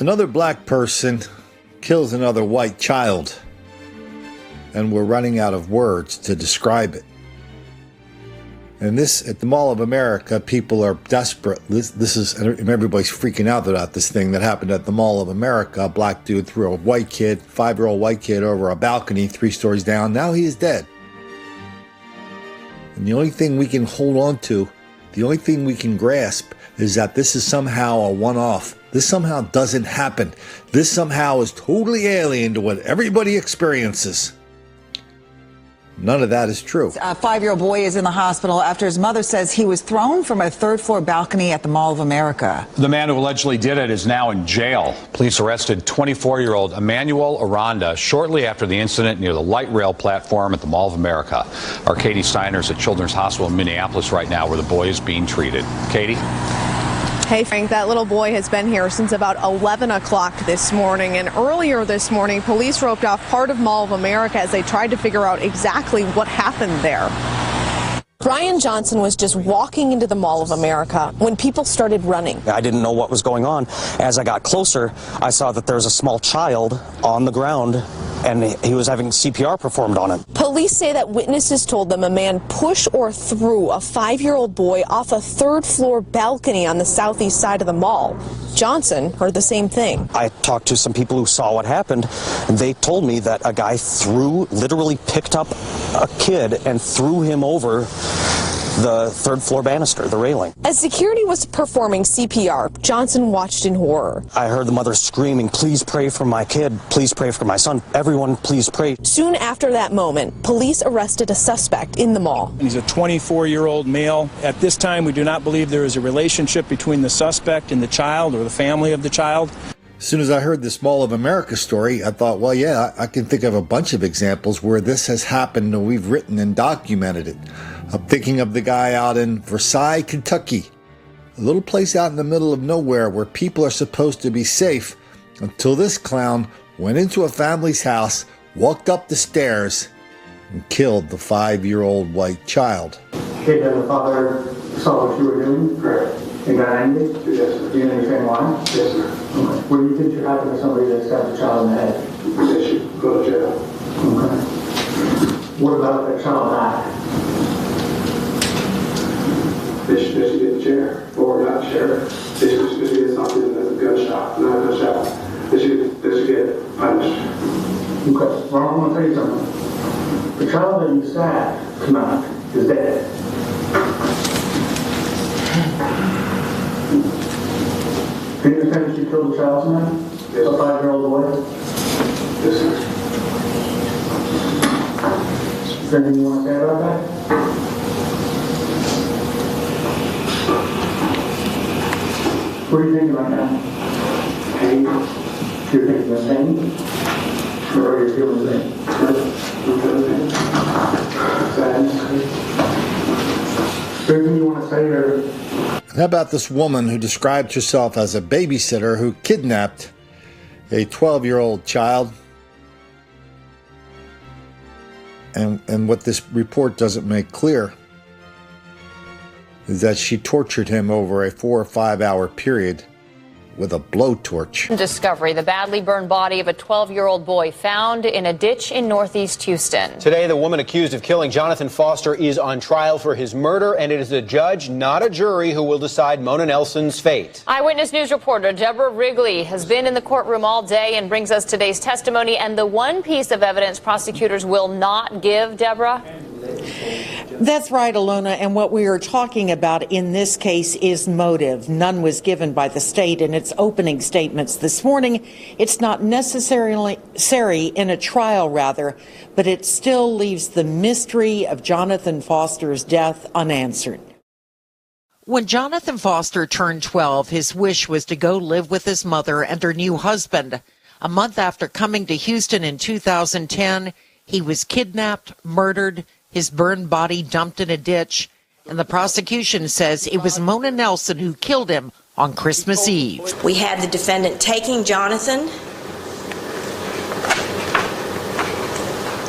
Another black person kills another white child, and we're running out of words to describe it. And this, at the Mall of America, people are desperate. This is, and everybody's freaking out about this thing that happened at the Mall of America. A black dude threw a white kid, 5-year-old white kid, over a balcony 3 stories down. Now he is dead. And the only thing we can hold on to, the only thing we can grasp, is that this is somehow a one-off. This somehow doesn't happen. This somehow is totally alien to what everybody experiences. None of that is true. A 5-year-old boy is in the hospital after his mother says he was thrown from a 3rd-floor balcony at the Mall of America. The man who allegedly did it is now in jail. Police arrested 24-year-old Emmanuel Aranda shortly after the incident near the light rail platform at the Mall of America. Our Katie Steiner's at Children's Hospital in Minneapolis right now, where the boy is being treated. Katie? Hey, Frank, that little boy has been here since about 11 o'clock this morning. And earlier this morning, police roped off part of Mall of America as they tried to figure out exactly what happened there. Brian Johnson was just walking into the Mall of America when people started running. I didn't know what was going on. As I got closer, I saw that there was a small child on the ground, and he was having CPR performed on him. Police say that witnesses told them a man pushed or threw a 5-year-old boy off a 3rd-floor balcony on the southeast side of the mall. Johnson heard the same thing. I talked to some people who saw what happened, and they told me that a guy literally picked up a kid and threw him over the 3rd-floor banister, the railing. As security was performing CPR, Johnson watched in horror. I heard the mother screaming, "Please pray for my kid, please pray for my son, everyone please pray." Soon after that moment, police arrested a suspect in the mall. He's a 24-year-old male. At this time, we do not believe there is a relationship between the suspect and the child or the family of the child. As soon as I heard this Mall of America story, I thought, well, yeah, I can think of a bunch of examples where this has happened and we've written and documented it. I'm thinking of the guy out in Versailles, Kentucky, a little place out in the middle of nowhere where people are supposed to be safe until this clown went into a family's house, walked up the stairs, and killed the 5-year-old white child. Okay, then the father saw what you were doing? Correct. And got angry? Yes, sir. Do you understand why? Yes, sir. Okay. What do you think should happen to somebody that's got a child in the head? They should go to jail. Okay. What about if that child died? They should get the chair, or not chair. They should get something that's a gunshot, not a gunshot. They should get punished. Okay. Well, I'm going to tell you something. The child that you stabbed tonight is dead. Do you understand that you killed the child tonight? Yes. A 5-year-old boy? Yes, sir. Is there anything you want to say about that? What are you thinking right now? Pain. You're thinking of pain? Or are you feeling pain? I'm feeling pain. Sadness. Is there anything you want to say or... How about this woman who described herself as a babysitter who kidnapped a 12-year-old child? And what this report doesn't make clear is that she tortured him over a 4 or 5 hour period with a blowtorch. Discovery, the badly burned body of a 12-year-old boy found in a ditch in northeast Houston. Today, the woman accused of killing Jonathan Foster is on trial for his murder, and it is a judge, not a jury, who will decide Mona Nelson's fate. Eyewitness News reporter Deborah Wrigley has been in the courtroom all day and brings us today's testimony and the one piece of evidence prosecutors will not give, Deborah. That's right, Alona, and what we are talking about in this case is motive. None was given by the state in its opening statements this morning. It's not necessarily in a trial, but it still leaves the mystery of Jonathan Foster's death unanswered. When Jonathan Foster turned 12, his wish was to go live with his mother and her new husband. A month after coming to Houston in 2010, he was kidnapped, murdered, his burned body dumped in a ditch, and the prosecution says it was Mona Nelson who killed him on Christmas Eve. We had the defendant taking Jonathan,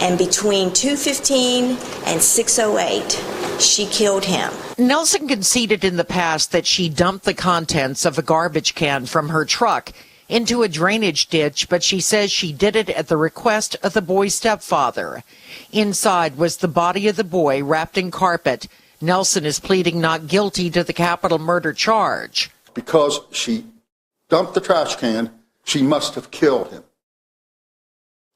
and between 2:15 and 6:08, she killed him. Nelson conceded in the past that she dumped the contents of a garbage can from her truck into a drainage ditch, but she says she did it at the request of the boy's stepfather. Inside was the body of the boy wrapped in carpet. Nelson is pleading not guilty to the capital murder charge. Because she dumped the trash can, she must have killed him.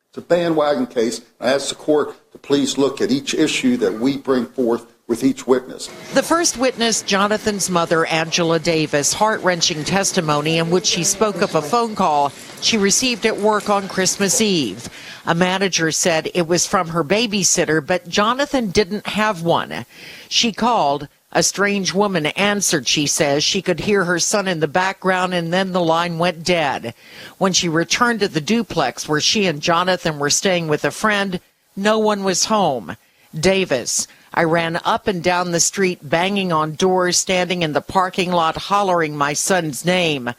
It's a bandwagon case. I ask the court to please look at each issue that we bring forth with each witness. The first witness, Jonathan's mother, Angela Davis, heart-wrenching testimony in which she spoke of a phone call she received at work on Christmas Eve. A manager said it was from her babysitter, but Jonathan didn't have one. She called. A strange woman answered, she says. She could hear her son in the background, and then the line went dead. When she returned to the duplex where she and Jonathan were staying with a friend, no one was home. Davis: I ran up and down the street, banging on doors, standing in the parking lot, hollering my son's name.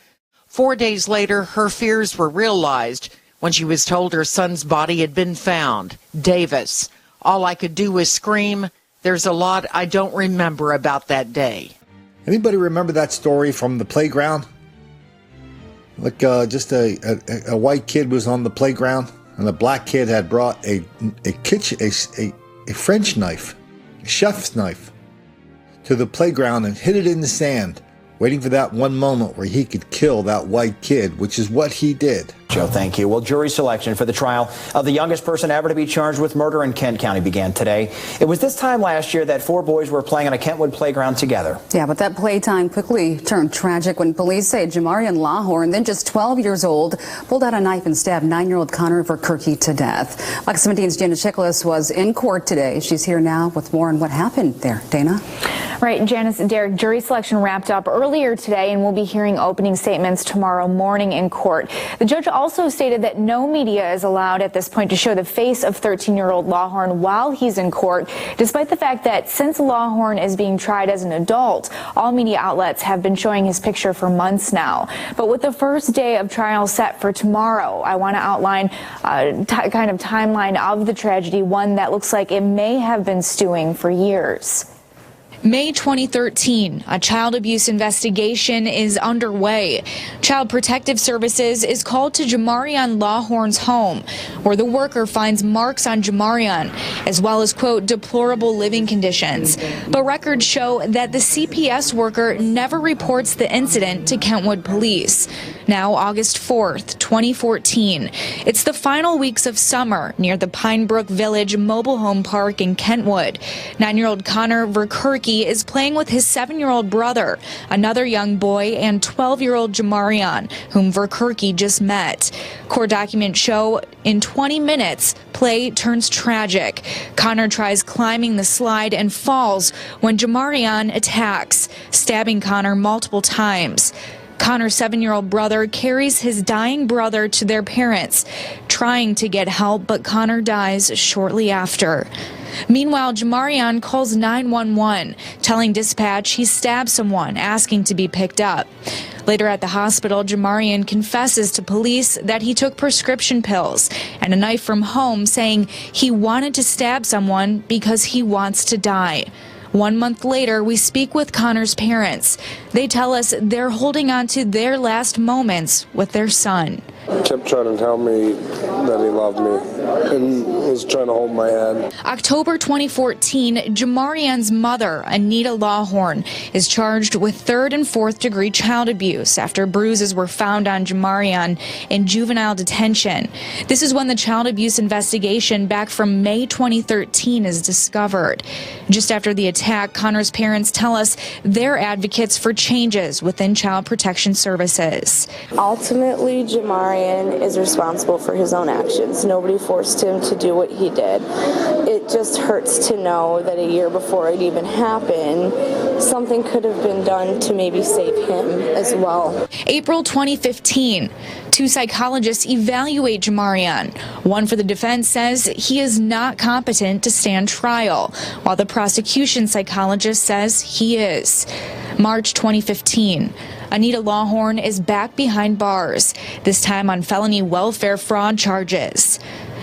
4 days later, her fears were realized when she was told her son's body had been found. Davis: all I could do was scream. There's a lot I don't remember about that day. Anybody remember that story from the playground? Like just a white kid was on the playground, and a black kid had brought a French knife, a chef's knife, to the playground and hid it in the sand, waiting for that one moment where he could kill that white kid, which is what he did. Joe, thank you. Well, jury selection for the trial of the youngest person ever to be charged with murder in Kent County began today. It was this time last year that 4 boys were playing on a Kentwood playground together. Yeah, but that playtime quickly turned tragic when police say Jamarian Lawhorn, then just 12 years old, pulled out a knife and stabbed 9-year-old Connor Verkerke to death. Fox 17's Dana Chiklis was in court today. She's here now with more on what happened there. Dana? Right, Janice and Derek, jury selection wrapped up earlier today, and we'll be hearing opening statements tomorrow morning in court. The judge also stated that no media is allowed at this point to show the face of 13-year-old Lawhorn while he's in court, despite the fact that since Lawhorn is being tried as an adult, all media outlets have been showing his picture for months now. But with the first day of trial set for tomorrow, I want to outline a kind of timeline of the tragedy, one that looks like it may have been stewing for years. May 2013, a child abuse investigation is underway. Child Protective Services is called to Jamarian Lawhorn's home, where the worker finds marks on Jamarian, as well as, quote, deplorable living conditions. But records show that the CPS worker never reports the incident to Kentwood police. Now, August 4th, 2014. It's the final weeks of summer near the Pinebrook Village mobile home park in Kentwood. 9-year-old Connor Verkerke is playing with his 7-year-old brother, another young boy, and 12-year-old Jamarian, whom Verkerke just met. Court documents show in 20 minutes, play turns tragic. Connor tries climbing the slide and falls when Jamarian attacks, stabbing Connor multiple times. Connor's 7-year-old brother carries his dying brother to their parents, trying to get help, but Connor dies shortly after. Meanwhile, Jamarian calls 911, telling dispatch he stabbed someone, asking to be picked up. Later at the hospital, Jamarian confesses to police that he took prescription pills and a knife from home, saying he wanted to stab someone because he wants to die. 1 month later, we speak with Connor's parents. They tell us they're holding on to their last moments with their son. He kept trying to tell me that he loved me and was trying to hold my hand. October 2014, Jamarian's mother, Anita Lawhorn, is charged with 3rd and 4th degree child abuse after bruises were found on Jamarian in juvenile detention. This is when the child abuse investigation back from May 2013 is discovered. Just after the attack, Connor's parents tell us they're advocates for changes within Child Protection Services. Ultimately, Jamarian is responsible for his own actions. Nobody forced him to do what he did. It just hurts to know that a year before it even happened, something could have been done to maybe save him as well. April 2015, 2 psychologists evaluate Jamarian. One for the defense says he is not competent to stand trial, while the prosecution psychologist says he is. March 2015. Anita Lawhorn is back behind bars, this time on felony welfare fraud charges.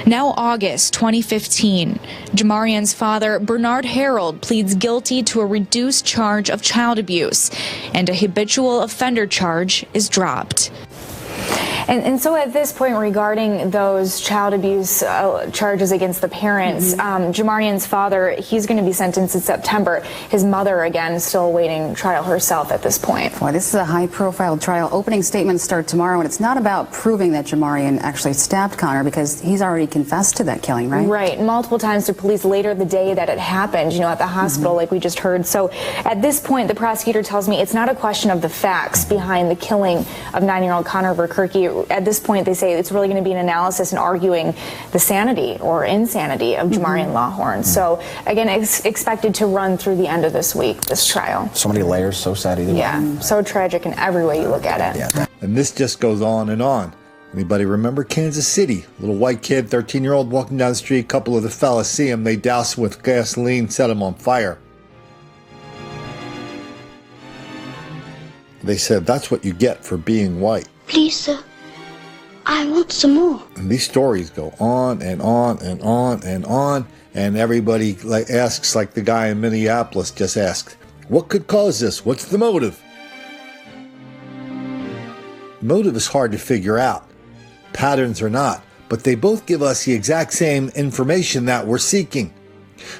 Now August 2015, Jamarian's father, Bernard Harold, pleads guilty to a reduced charge of child abuse, and a habitual offender charge is dropped. And so at this point, regarding those child abuse charges against the parents, Jamarion's father, he's going to be sentenced in September. His mother, again, still awaiting trial herself at this point. Boy, this is a high-profile trial. Opening statements start tomorrow, and it's not about proving that Jamarion actually stabbed Connor because he's already confessed to that killing, right? Right. Multiple times to police later the day that it happened, you know, at the hospital, like we just heard. So at this point, the prosecutor tells me it's not a question of the facts behind the killing of 9-year-old Connor Verkerke. At this point, they say it's really going to be an analysis and arguing the sanity or insanity of Jamarion Lawhorn. So again, it's expected to run through the end of this week, this trial. So many layers, so sad either way. Yeah, so tragic in every way you look at it. Yeah. And this just goes on and on. Anybody remember Kansas City? Little white kid, 13-year-old, walking down the street. A couple of the fellas see him. They douse him with gasoline, set him on fire. They said, that's what you get for being white. Please, sir. I want some more. And these stories go on and on and on and on. And everybody asks, like the guy in Minneapolis just asked, what could cause this? What's the motive? Motive is hard to figure out. Patterns are not. But they both give us the exact same information that we're seeking.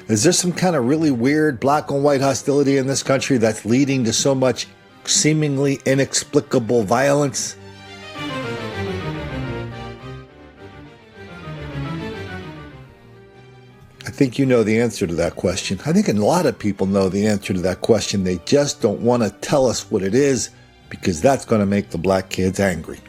Is there some kind of really weird black on white hostility in this country that's leading to so much seemingly inexplicable violence? I think you know the answer to that question. I think a lot of people know the answer to that question. They just don't want to tell us what it is because that's going to make the black kids angry.